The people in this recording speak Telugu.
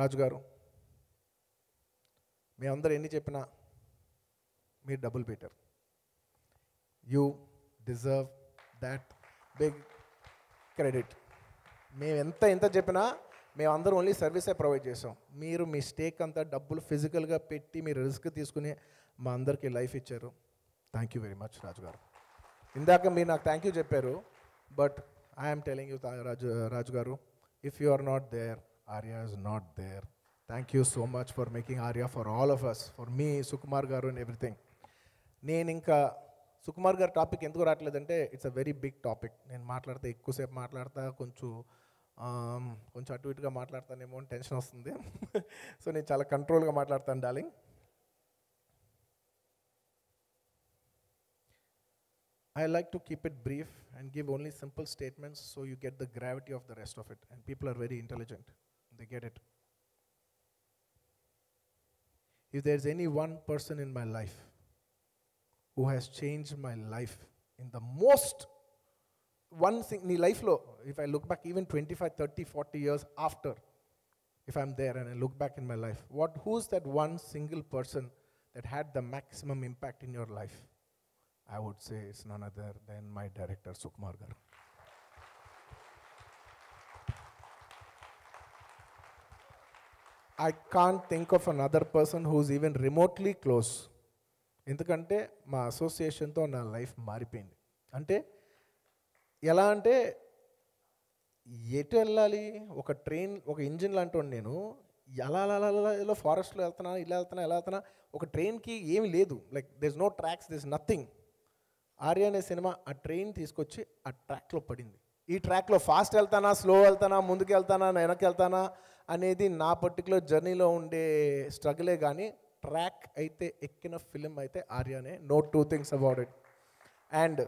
రాజు గారు, మేమందరూ ఎన్ని చెప్పినా మీరు డబ్బులు పెట్టారు. You deserve that big credit. మేము ఎంత చెప్పినా మేమందరం ఓన్లీ సర్వీసే ప్రొవైడ్ చేసాం. మీరు మీ స్టేక్ అంతా డబ్బులు ఫిజికల్గా పెట్టి మీరు రిస్క్ తీసుకుని మా అందరికీ లైఫ్ ఇచ్చారు. Thank you very much Raju garu. ఇందాక మీరు నాకు థ్యాంక్ యూ చెప్పారు, but I'm telling you Raju garu, if you are not there, Arya is not there. Thank you so much for making Arya for all of us, for me, Sukumar garu and everything. నేను ఇంకా సుకుమార్ గారి టాపిక్ ఎందుకు రావట్లేదంటే it's a very big topic. నేను మాట్లాడితే ఎక్కువసేపు మాట్లాడతా, కొంచెం అటు ఇటుగా మాట్లాడతానేమో అని టెన్షన్ వస్తుంది. సో నేను చాలా కంట్రోల్గా మాట్లాడతాను darling. I like to keep it brief and give only simple statements so you get the gravity of the rest of it. And people are very intelligent. They get it. If there's any one person in my life who has changed my life in the most, one thing in life lo, if I look back even 25, 30, 40 years after, if I'm there and I look back in my life, who's that one single person that had the maximum impact in your life? I would say it's none other than my director, Sukumar garu. I can't think of another person who's even remotely close. ఎందుకంటే మా అసోసియేషన్తో నా లైఫ్ మారిపోయింది. అంటే ఎలా అంటే ఎటు వెళ్ళాలి, ఒక ట్రైన్, ఒక ఇంజిన్ లాంటి నేను ఎలా ఫారెస్ట్లో వెళ్తున్నా, ఎలా వెళ్తున్నా, ఒక ట్రైన్కి ఏమి లేదు, like this no tracks, this nothing. Arya అనే సినిమా ఆ ట్రైన్ తీసుకొచ్చి ఆ ట్రాక్లో పడింది. ఈ ట్రాక్లో ఫాస్ట్ వెళ్తానా, స్లో వెళ్తానా, ముందుకు వెళ్తానా, వెనక్కి వెళ్తానా అనేది నా పర్టికులర్ జర్నీలో ఉండే స్ట్రగులే. కానీ ట్రాక్ అయితే ఎక్కిన ఫిలిం అయితే ఆర్యనే, no two things about it. And